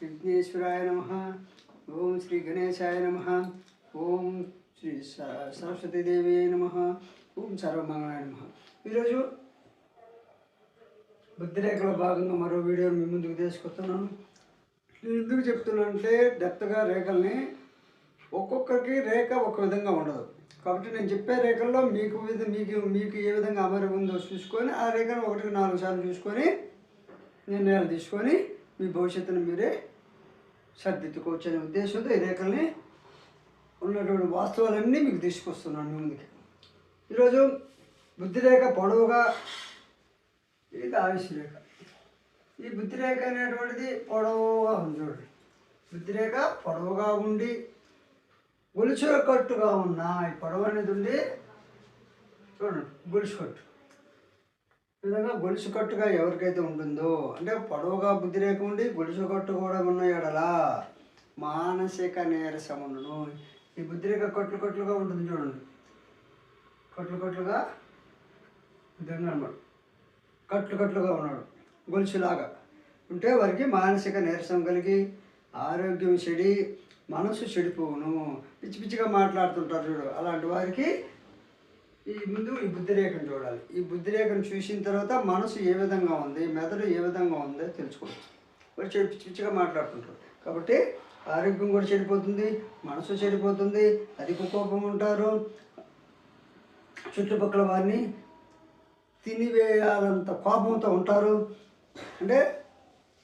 విఘ్నేశ్వరాయ నమః. ఓం శ్రీ గణేశాయ నమః. ఓం శ్రీ సరస్వతీదేవి నమః. ఓం సర్వమంగళాయ నమః. ఈరోజు బుద్ధిరేఖలో భాగంగా మరో వీడియోని మీ ముందుకు తీసుకొస్తున్నాను. నేను ఎందుకు చెప్తున్నానంటే డెప్త్గా రేఖల్ని ఒక్కొక్కరికి రేఖ ఒక విధంగా ఉండదు. కాబట్టి నేను చెప్పే రేఖల్లో మీకు ఏ విధంగా అమరి ఉందో చూసుకొని ఆ రేఖను 1-4 సార్లు చూసుకొని నిర్ణయాలు తీసుకొని మీ భవిష్యత్తును మీరే సర్దిద్దుకోవచ్చు అనే ఉద్దేశంతో ఈ రేఖల్ని ఉన్నటువంటి వాస్తవాలన్నీ మీకు తీసుకొస్తున్నాను మీ ముందుకి. ఈరోజు బుద్ధిరేఖ పొడవుగా, ఇది ఆయుష్ రేఖ. ఈ బుద్ధిరేఖ అనేటువంటిది పొడవుగా ఉంది. చూడండి, బుద్ధిరేఖ పొడవుగా ఉండి గొలుసు కట్టుగా ఉన్న ఈ పొడవు అనేది ఉండి చూడండి, గొలుసు కట్టు ఈ విధంగా గొలుసు కట్టుగా ఎవరికైతే ఉంటుందో, అంటే పొడవుగా బుద్ధిరేఖ ఉండి గొలుసు కట్టు కూడా ఉన్న ఎడల మానసిక నీరసమును. ఈ బుద్ధిరేఖ కట్లు కట్లుగా ఉంటుంది. చూడండి, కట్లు కట్లుగా విధంగా అన్నమాట, కట్లు కట్లుగా ఉన్నాడు గొలుసులాగా ఉంటే వారికి మానసిక నీరసం కలిగి ఆరోగ్యం చెడి మనసు చెడిపోవును. పిచ్చి పిచ్చిగా మాట్లాడుతుంటారు చూడు, అలాంటి వారికి ఈ బుద్ధిరేఖను చూడాలి. ఈ బుద్ధిరేఖను చూసిన తర్వాత మనసు ఏ విధంగా ఉంది, మెదడు ఏ విధంగా ఉందో తెలుసుకోవచ్చు. వారు పిచ్చి పిచ్చిగా మాట్లాడుతుంటారు కాబట్టి ఆరోగ్యం కూడా చెడిపోతుంది, మనసు చెడిపోతుంది, అధిక కోపం ఉంటారు, చుట్టుపక్కల వారిని తినివేయాలంత కోపంతో ఉంటారు. అంటే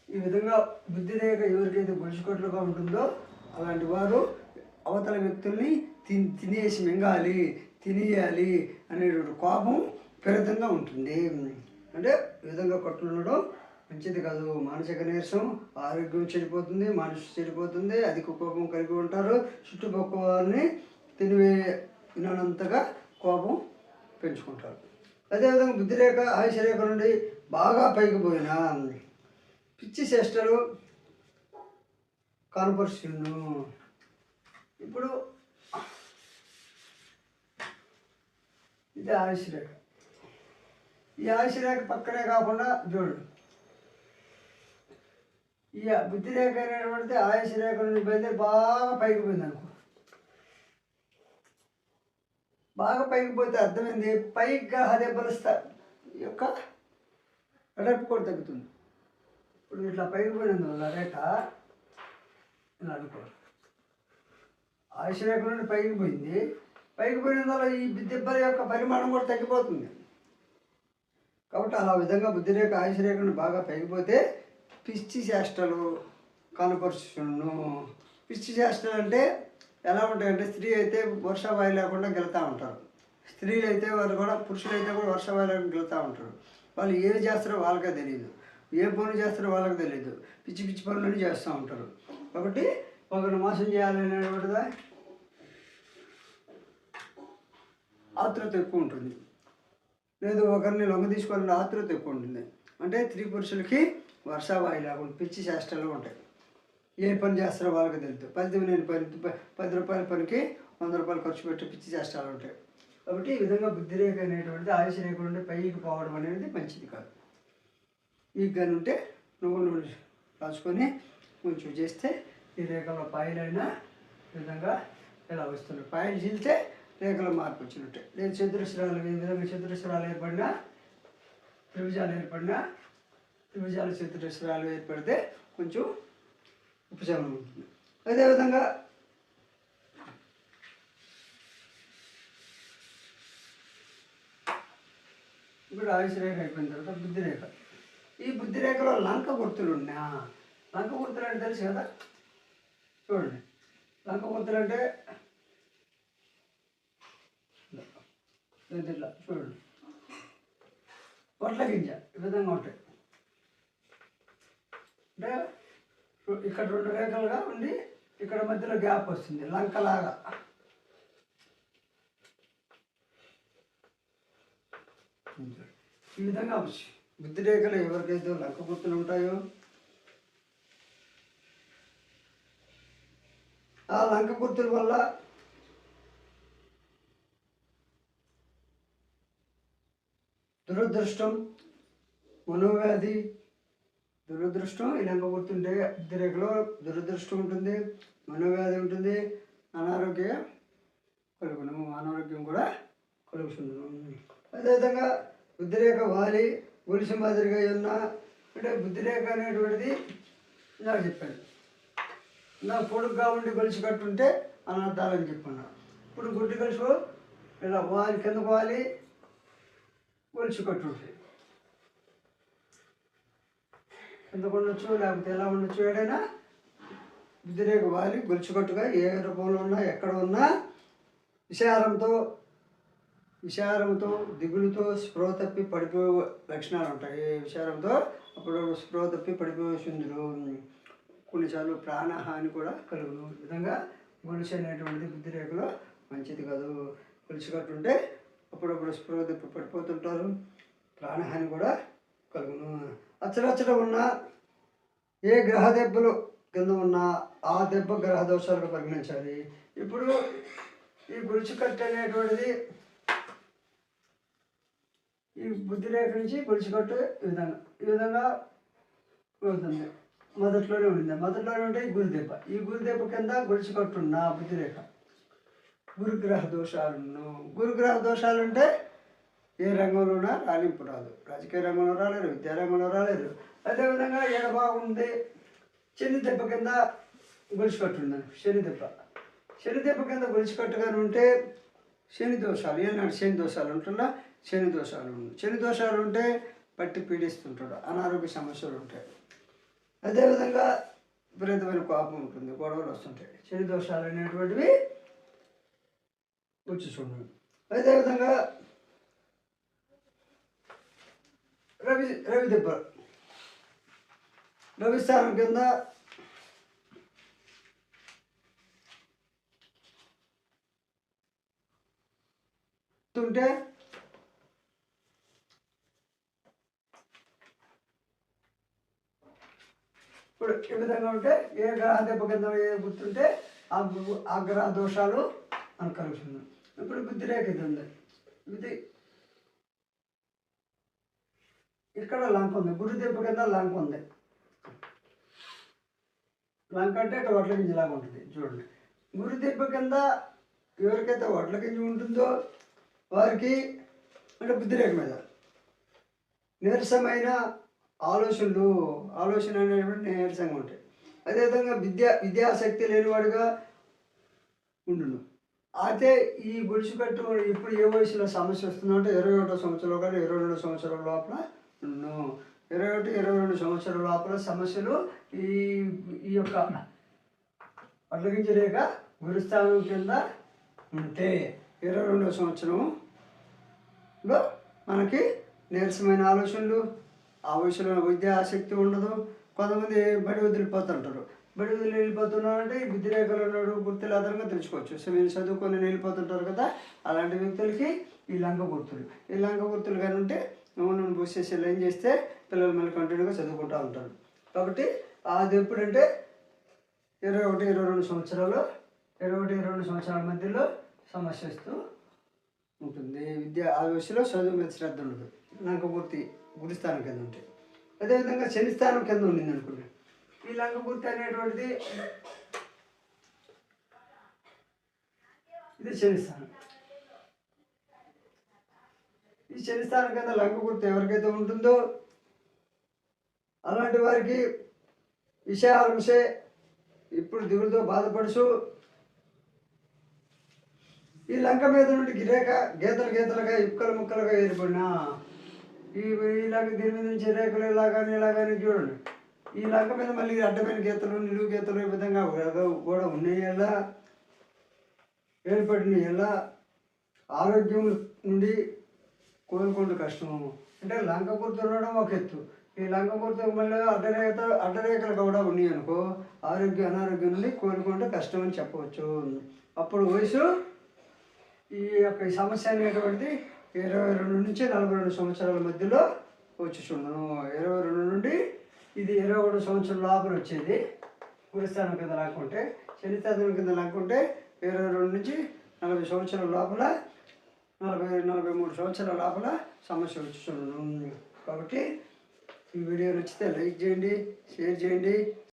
ఈ విధంగా బుద్ధిరేఖ ఎవరికైతే గొలుసుకట్లుగా ఉంటుందో అలాంటి వారు అవతల వ్యక్తుల్ని తినేసి మింగాలి, తినేయాలి అనేటువంటి కోపం విపరీతంగా ఉంటుంది. అంటే ఈ విధంగా కట్లు ఉండడం మంచిది కాదు. మానసిక నీరసం, ఆరోగ్యం చెడిపోతుంది, మనసు చెడిపోతుంది, అధిక కోపం కలిగి ఉంటారు, చుట్టుపక్కల వారిని తినివేయనంతగా కోపం పెంచుకుంటారు. అదేవిధంగా బుద్ధిరేఖ ఆయుష రేఖ నుండి బాగా పైకి పోయిన పిచ్చి చేష్టలు కనపరుచును. ఇప్పుడు ఇది ఆయుష రేఖ. ఈ ఆయుష రేఖ పక్కనే కాకుండా చూడు, ఈ బుద్ధిరేఖ అనేటువంటిది ఆయుష రేఖ నుండి బయలుదేరి బాగా పైకి పోయింది అనుకో. బాగా పైకి పోతే అర్థమైంది, పైకి గ్రహాలు యొక్క వెడల్పు కూడా తగ్గుతుంది. ఇప్పుడు ఇట్లా పైకి పోయినందువల్ల రేఖ ఇలా అనుకో, ఆయుష రేఖ నుండి పైకి పోయింది. పైకి పోయినందువల్ల ఈ దెబ్బల యొక్క పరిమాణం కూడా తగ్గిపోతుంది. కాబట్టి అలా విధంగా బుద్ధిరేఖ ఆయుష రేఖ నుండి బాగా పైకిపోతే పిచ్చి చేష్టలు కనపరుచును. పిచ్చి చేష్టలు అంటే ఎలా ఉంటాయంటే, స్త్రీ అయితే వర్షవాయు లేకుండా గెలుతూ ఉంటారు, స్త్రీలు అయితే వారు కూడా, పురుషులు అయితే కూడా వర్షవాయు లేకుండా గెలుతూ ఉంటారు. వాళ్ళు ఏమి చేస్తారో వాళ్ళకే తెలియదు, ఏ పనులు చేస్తారో వాళ్ళకి తెలియదు, పిచ్చి పిచ్చి పనులన్నీ చేస్తూ ఉంటారు. కాబట్టి ఒకరిని మోసం చేయాలనేటువంటిదా ఆతృత ఎక్కువ ఉంటుంది, లేదు ఒకరిని లొంగ తీసుకోవాలనే ఆతృత ఎక్కువ ఉంటుంది. అంటే స్త్రీ పురుషులకి వర్షవాయు లేకుండా పిచ్చి చేష్టలు ఉంటాయి. ఏ పని చేస్తారో వాళ్ళకి తెలుసు. 10 రూపాయల పనికి 100 రూపాయలు ఖర్చు పెట్టి పిచ్చి చేష్టాలు ఉంటాయి. కాబట్టి ఈ విధంగా బుద్ధిరేఖ అనేటువంటిది ఆయుష రేఖ నుండి పైకి పోవడం అనేది మంచిది కాదు. మీకు కానీ ఉంటే నువ్వుల నూనె రాసుకొని కొంచెం చేస్తే ఈ రేఖలో పాయలైనా విధంగా ఇలా వస్తున్నాయి. పాయలు చీల్తే రేఖలో మార్పు వచ్చినట్టే. లేదు చతురస్రాలు, ఈ విధంగా చతురస్రాలు ఏర్పడినా, త్రిభుజాలు ఏర్పడినా, త్రిభుజాలు చతురస్రాలు ఏర్పడితే కొంచెం ఉపశమనం ఉంటుంది. అదేవిధంగా ఇప్పుడు ఆయుష రేఖ అయిపోయిన తర్వాత బుద్ధిరేఖ. ఈ బుద్ధిరేఖలో లంక గుర్తులు ఉన్నా, లంక గుర్తులు అంటే తెలుసు కదా. చూడండి, లంక గుర్తులు అంటే ఇట్లా చూడండి, పొట్ల గింజ ఈ విధంగా ఉంటాయి. అంటే ఇక్కడ 2 రేఖలుగా ఉండి ఇక్కడ మధ్యలో గ్యాప్ వస్తుంది, లంకలాగా. ఈ విధంగా బుద్ధిరేఖలు ఎవరికైతే లంక గుర్తులు ఉంటాయో ఆ లంక గుర్తుల వల్ల దురదృష్టం, మనోవ్యాధి, దురదృష్టం ఈ లంక గుర్తుంటే బుద్ధి రేఖలో దురదృష్టం ఉంటుంది, మనోవ్యాధి ఉంటుంది, అనారోగ్యం కూడా కలుగుతుంది. అదేవిధంగా బుద్ధిరేఖ వాలి గొలుసు మాదిరిగా ఉన్నా అంటే బుద్ధిరేఖ అనేటువంటిది నాకు చెప్పాను. నాకు పొడుగ్గా ఉండి గొలుసు కట్టుంటే అనర్థాలని చెప్పుకున్నాను. ఇప్పుడు గుడ్డి గొలుసు ఇలా వాలి కిందకు వాలి గొలుసు కట్టుంటుంది. కిందకు ఉండొచ్చు, లేకపోతే ఎలా ఉండొచ్చు. ఏదైనా బుద్ధిరేఖ వాలి గొలుసు కట్టుగా ఏ రూపంలో ఉన్నా ఎక్కడ ఉన్నా విచారంతో దిగులుతో స్పృహ తప్పి పడిపోయే లక్షణాలు ఉంటాయి. విచారంతో అప్పుడు స్పృహ తప్పి పడిపోయే సుందులు, కొన్నిసార్లు ప్రాణహాని కూడా కలుగును. ఈ విధంగా గొలుసు అనేటువంటిది బుద్ధిరేఖలో మంచిది కాదు. గొలుసు కట్టుంటే అప్పుడప్పుడు స్పృహ తప్పి పడిపోతుంటారు, ప్రాణహాని కూడా కలుగును. అచ్చరచ్చట ఉన్న ఏ గ్రహ దెబ్బలు కింద ఉన్నా ఆ దెబ్బ గ్రహ దోషాలుగా పరిగణించాలి. ఇప్పుడు ఈ గొలుసు కట్టు అనేటువంటిది ఈ బుద్ధిరేఖ నుంచి గొలుసు కట్టు ఈ విధంగా ఉంటుంది. మొదట్లోనే ఉంటే ఈ గురుదెబ్బ, ఈ గురుదెబ్బ కింద గొలుసు కట్టున్న బుద్ధిరేఖ గురుగ్రహ దోషాలు ఉంటే ఏ రంగంలోనా రాలింపు రాదు. రాజకీయ రంగంలో రాలేరు, విద్యారంగంలో రాలేరు. అదేవిధంగా బాగుంది శని దెబ్బ కింద గొలుసు కట్టుందని శని దెబ్బ కింద గొలుసు కట్టుగానే ఉంటే శని దోషాలు ఏనాడు శని దోషాలు ఉంటుందా? శని దోషాలు ఉంటే పట్టి పీడిస్తుంటాడు, అనారోగ్య సమస్యలు ఉంటాయి. అదేవిధంగా విపరీతమైన కోపం ఉంటుంది, గొడవలు వస్తుంటాయి. శని దోషాలు అనేటువంటివి వచ్చి చూడండి. అదేవిధంగా రవి దెబ్బ రవి స్థానం కింద ఉంటే ఇప్పుడు ఈ విధంగా ఉంటే ఏ గ్రహ దెబ్బ కింద ఏ గుర్తుంటే ఆ గ్రహ దోషాలు మనకు కలుగుతుంది. ఇప్పుడు బుద్ధిరేఖ ఇది ఉంది, ఇది ఇక్కడ లంక ఉంది, గురు దెబ్బ కింద లంక ఉంది. లంక అంటే అటు వడ్ల గింజలాగా ఉంటుంది చూడండి. గురు దెబ్బ కింద ఎవరికైతే వడ్ల గింజ ఉంటుందో వారికి అంటే బుద్ధిరేఖ మీద నీరసమైన ఆలోచన అనేటువంటి నీరసంగా ఉంటాయి. అదేవిధంగా విద్యాశక్తి లేనివాడుగా ఉండును. అయితే ఈ గొలుసు కట్టు ఇప్పుడు ఏ వయసులో సమస్య వస్తుందంటే 21వ సంవత్సరంలో కానీ 22వ సంవత్సరం లోపల ఉండును. 21-22 సంవత్సరాల లోపల సమస్యలు ఈ యొక్క అడ్లగింజ రేఖ గురుస్థానం కింద ఉంటే 22వ సంవత్సరంలో మనకి నీరసమైన ఆలోచనలు, ఆ వయసులో విద్యా ఆసక్తి ఉండదు. కొంతమంది బడి వదిలిపోతుంటారు. బడి వదిలి వెళ్ళిపోతున్నారంటే ఈ బుద్ధిరేఖలు ఉన్నాడు గుర్తులు ఆధారంగా తెలుసుకోవచ్చు. సో మీరు చదువుకొని వెళ్ళిపోతుంటారు కదా, అలాంటి వ్యక్తులకి ఈ లంక గుర్తులు కానీ ఉంటే నూనెను పూసేసి ఏం చేస్తే పిల్లలు మళ్ళీ కంటిన్యూగా చదువుకుంటూ ఉంటారు. కాబట్టి అది ఎప్పుడంటే 21-22 సంవత్సరాలు 21-22 సంవత్సరాల మధ్యలో సమస్య వస్తూ ఉంటుంది. ఆ వయసులో చదువు మీద శ్రద్ధ ఉండదు. లంక గురిస్థానం కింద ఉంటాయి. అదేవిధంగా శని స్థానం కింద ఉండింది అనుకోండి, ఈ లంక గుర్తి అనేటువంటిది ఇది శని స్థానం. ఈ శని స్థానం కింద లంక గుర్తు ఎవరికైతే ఉంటుందో అలాంటి వారికి విషయాలంశే ఇప్పుడు దిగులుతో బాధపడుచు ఈ లంక మీద నుండి గీతలుగా ముక్కలుగా ఏర్పడిన ఇలాగ దీని మీద నుంచి రేఖలు ఇలాగానే చూడండి. ఈ లంక మీద మళ్ళీ అడ్డమైన గీతలు, నిలువు గీతలు ఈ విధంగా కూడా ఉన్నాయి. ఎలా ఏర్పడిన ఎలా ఆరోగ్యం నుండి కోలుకుంటూ కష్టము. అంటే లంక గుర్తు ఉండడం ఒక ఎత్తు, ఈ లంక గుర్తు మళ్ళీ అడ్డరేఖలు కూడా ఉన్నాయి అనుకో, అనారోగ్యం నుండి కోలుకుంటూ కష్టం అని చెప్పవచ్చు. అప్పుడు వయసు ఈ యొక్క సమస్య అనేటువంటిది 22-42 సంవత్సరాల మధ్యలో వచ్చి చూడను. 22 నుండి ఇది 21 సంవత్సరం లోపల వచ్చేది. గురుస్థానం కింద లాక్కుంటే, శనిస్థానం కింద లాక్కుంటే 22 నుంచి 40 సంవత్సరాల లోపల 40-43 సంవత్సరాల లోపల సమస్య వచ్చి చూడను. కాబట్టి ఈ వీడియో నచ్చితే లైక్ చేయండి, షేర్ చేయండి.